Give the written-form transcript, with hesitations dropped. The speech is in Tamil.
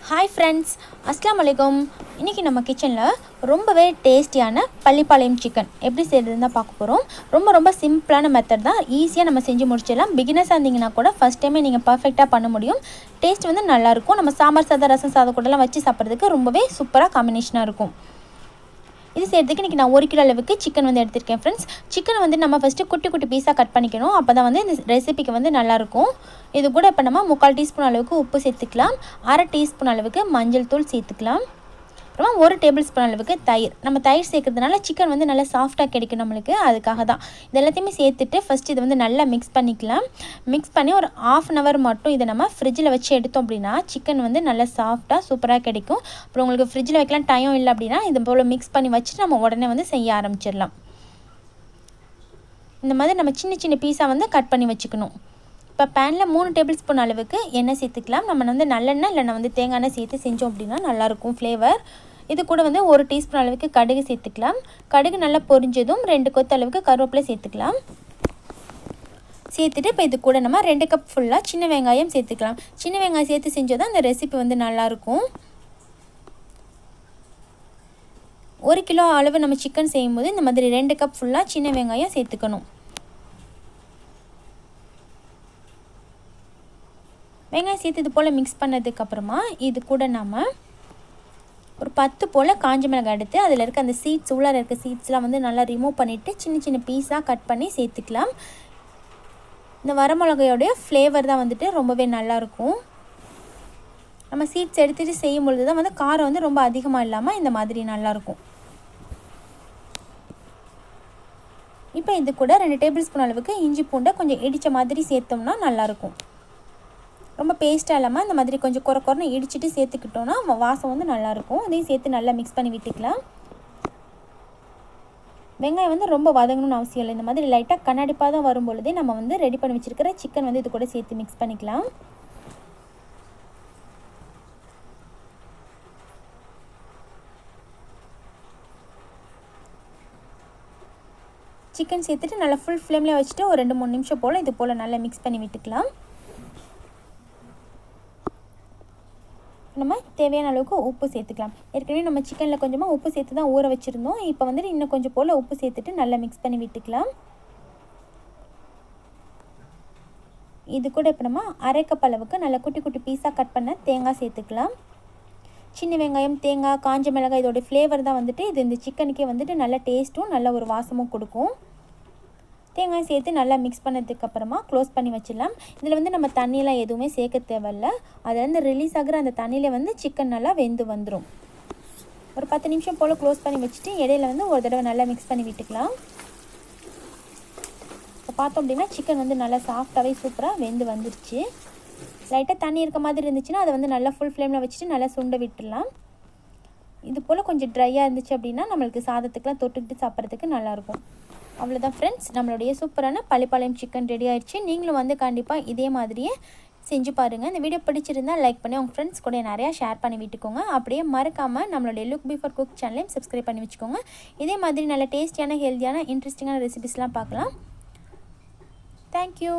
ஹாய் ஃப்ரெண்ட்ஸ், அஸ்ஸலாமு அலைக்கும். இன்றைக்கி நம்ம கிச்சனில் ரொம்பவே டேஸ்டியான பள்ளிப்பாளையம் சிக்கன் எப்படி செய்கிறதுன்னு தான் பார்க்க போகிறோம். ரொம்ப சிம்பிளான மெத்தட் தான், ஈஸியாக நம்ம செஞ்சு முடிச்சிடலாம். பிகினர்ஸாக இருந்தீங்கன்னா கூட ஃபஸ்ட் டைமே நீங்கள் பர்ஃபெக்டாக பண்ண முடியும். டேஸ்ட் வந்து நல்லாயிருக்கும். நம்ம சாம்பார் சாதம், ரசம் சாதம் கூடலாம் வச்சு சாப்பிட்றதுக்கு ரொம்பவே சூப்பராக காம்பினேஷனாக இருக்கும். இது செய்கிறதுக்கு இன்றைக்கி நான் 1 கிலோ அளவுக்கு சிக்கன் வந்து எடுத்திருக்கேன் ஃப்ரெண்ட்ஸ். சிக்கனை வந்து நம்ம ஃபஸ்ட்டு குட்டி பீஸாக கட் பண்ணிக்கணும். அப்போ தான் வந்து இந்த ரெசிபிக்கு வந்து நல்லாயிருக்கும். இது கூட இப்போ நம்ம 3/4 டீஸ்பூன் அளவுக்கு உப்பு சேர்த்துக்கலாம். 1/2 டீஸ்பூன் அளவுக்கு மஞ்சள் தூள் சேர்த்துக்கலாம். அப்புறமா 1 டேபிள் ஸ்பூன் அளவுக்கு தயிர். நம்ம தயிர் சேர்க்கறதுனால சிக்கன் வந்து நல்லா சாஃப்டாக கிடைக்கும் நம்மளுக்கு, அதுக்காக தான். இது எல்லாத்தையுமே சேர்த்துட்டு ஃபஸ்ட்டு இதை வந்து நல்லா மிக்ஸ் பண்ணிக்கலாம். மிக்ஸ் பண்ணி ஒரு 1/2 hour மட்டும் இதை நம்ம ஃப்ரிட்ஜில் வச்சு எடுத்தோம் அப்படின்னா சிக்கன் வந்து நல்லா சாஃப்டாக சூப்பராக கிடைக்கும். அப்புறம் உங்களுக்கு ஃப்ரிட்ஜில் வைக்கலாம் டைம் இல்லை அப்படின்னா இது போல் மிக்ஸ் பண்ணி வச்சுட்டு நம்ம உடனே வந்து செய்ய ஆரம்பிச்சிடலாம். இந்த மாதிரி நம்ம சின்ன பீஸாக வந்து கட் பண்ணி வச்சுக்கணும். இப்போ பேனில் 3 டேபிள் ஸ்பூன் அளவுக்கு எண்ணெய் சேர்த்துக்கலாம். நம்ம வந்து நல்லெண்ணெய் இல்லைன்னா வந்து தேங்காய் எண்ணெய் சேர்த்து செஞ்சோம் அப்படின்னா நல்லாயிருக்கும் ஃப்ளேவர். இது கூட வந்து 1 டீஸ்பூன் அளவுக்கு கடுகு சேர்த்துக்கலாம். கடுகு நல்லா பொரிஞ்சதும் 2 கொத்து அளவுக்கு கருவேப்பிலை சேர்த்துக்கலாம். சேர்த்துட்டு இப்போ இது கூட நம்ம 2 கப் ஃபுல்லாக சின்ன வெங்காயம் சேர்த்துக்கலாம். சின்ன வெங்காயம் சேர்த்து செஞ்சது தான் இந்த ரெசிபி வந்து நல்லாயிருக்கும். 1 கிலோ அளவு நம்ம சிக்கன் செய்யும்போது இந்த மாதிரி 2 கப் ஃபுல்லாக சின்ன வெங்காயம் சேர்த்துக்கணும். வெங்காயம் சேர்த்து இது போல் மிக்ஸ் பண்ணதுக்கப்புறமா இது கூட நம்ம ஒரு 10 போல் காஞ்ச மிளகாய் எடுத்து அதில் இருக்க அந்த சீட்ஸ், உள்ளார இருக்க சீட்ஸ்லாம் வந்து நல்லா ரிமூவ் பண்ணிவிட்டு சின்ன பீஸாக கட் பண்ணி சேர்த்துக்கலாம். இந்த வரமிளகாயோடைய ஃப்ளேவர் தான் வந்துட்டு ரொம்பவே நல்லாயிருக்கும். நம்ம சீட்ஸ் எடுத்துகிட்டு செய்யும் பொழுது தான் வந்து காரம் வந்து ரொம்ப அதிகமாக இல்லாமல் இந்த மாதிரி நல்லாயிருக்கும். இப்போ இது கூட 2 டேபிள் ஸ்பூன் அளவுக்கு இஞ்சி பூண்டை கொஞ்சம் இடித்த மாதிரி சேர்த்தோம்னா நல்லாயிருக்கும். ரொம்ப பேஸ்ட்டாக இல்லாமல் இந்த மாதிரி கொஞ்சம் குறைன்னு இடிச்சிட்டு சேர்த்துக்கிட்டோன்னா வாசம் வந்து நல்லாயிருக்கும். அதையும் சேர்த்து நல்லா மிக்ஸ் பண்ணி விட்டுக்கலாம். வெங்காயம் வந்து ரொம்ப வதங்கணும்னு அவசியம் இல்லை. இந்த மாதிரி லைட்டாக கண்ணாடிப்பாக தான் வரும் பொழுதே நம்ம வந்து ரெடி பண்ணி வச்சுருக்கிற சிக்கன் வந்து இது கூட சேர்த்து மிக்ஸ் பண்ணிக்கலாம். சிக்கன் சேர்த்துட்டு நல்லா ஃபுல் ஃப்ளேமில் வச்சுட்டு ஒரு 2-3 நிமிஷம் போல் இது போல் நல்லா மிக்ஸ் பண்ணி விட்டுக்கலாம். நம்ம தேவையான அளவுக்கு உப்பு சேர்த்துக்கலாம். ஏற்கனவே நம்ம சிக்கனில் கொஞ்சமாக உப்பு சேர்த்து தான் ஊற வச்சுருந்தோம். இப்போ வந்துட்டு இன்னும் கொஞ்சம் போல் உப்பு சேர்த்துட்டு நல்லா மிக்ஸ் பண்ணி விட்டுக்கலாம். இது கூட இப்போ நம்ம 1/2 கப் அளவுக்கு நல்லா குட்டி பீஸாக கட் பண்ண தேங்காய் சேர்த்துக்கலாம். சின்ன வெங்காயம், தேங்காய், காஞ்ச மிளகாய் இதோட ஃப்ளேவர் தான் வந்துட்டு இது இந்த சிக்கனுக்கே வந்துட்டு நல்ல டேஸ்ட்டும் நல்ல ஒரு வாசமும் கொடுக்கும். தேங்காய் சேர்த்து நல்லா மிக்ஸ் பண்ணதுக்கப்புறமா க்ளோஸ் பண்ணி வச்சிடலாம். இதில் வந்து நம்ம தண்ணியெலாம் எதுவுமே சேர்க்க தேவையில்ல. அதிலேருந்து ரிலீஸ் ஆகிற அந்த தண்ணியில் வந்து சிக்கன் நல்லா வெந்து வந்துடும். ஒரு 10 நிமிஷம் போல் க்ளோஸ் பண்ணி வச்சுட்டு இடையில வந்து ஒரு தடவை நல்லா மிக்ஸ் பண்ணி விட்டுக்கலாம். இப்போ பார்த்தோம் அப்படின்னா சிக்கன் வந்து நல்லா சாஃப்டாகவே சூப்பராக வெந்து வந்துருச்சு. லைட்டாக தண்ணி இருக்க மாதிரி இருந்துச்சுன்னா அதை வந்து நல்லா ஃபுல் ஃப்ளேமில் வச்சுட்டு நல்லா சுண்ட விட்டுடலாம். இது போல் கொஞ்சம் ட்ரையாக இருந்துச்சு அப்படின்னா நம்மளுக்கு சாதத்துக்குலாம் தொட்டுக்கிட்டு சாப்பிட்றதுக்கு நல்லாயிருக்கும். அவ்வளோதான் ஃப்ரெண்ட்ஸ், நம்மளுடைய சூப்பரான பள்ளிப்பாளையம் சிக்கன் ரெடி ஆயிடுச்சு. நீங்களும் வந்து கண்டிப்பாக இதே மாதிரியே செஞ்சு பாருங்கள். இந்த வீடியோ பிடிச்சிருந்தால் லைக் பண்ணி உங்கள் ஃப்ரெண்ட்ஸ் கூட நிறையா ஷேர் பண்ணி விட்டுக்கோங்க. அப்படியே மறக்காமல் நம்மளுடைய லுக் பிஃபோர் குக் சேனலையும் சப்ஸ்கிரைப் பண்ணி வச்சுக்கோங்க. இதே மாதிரி நல்ல டேஸ்டியான, ஹெல்த்தியான, இன்ட்ரெஸ்டிங்கான ரெசிபிஸ்லாம் பார்க்கலாம். தேங்க்யூ.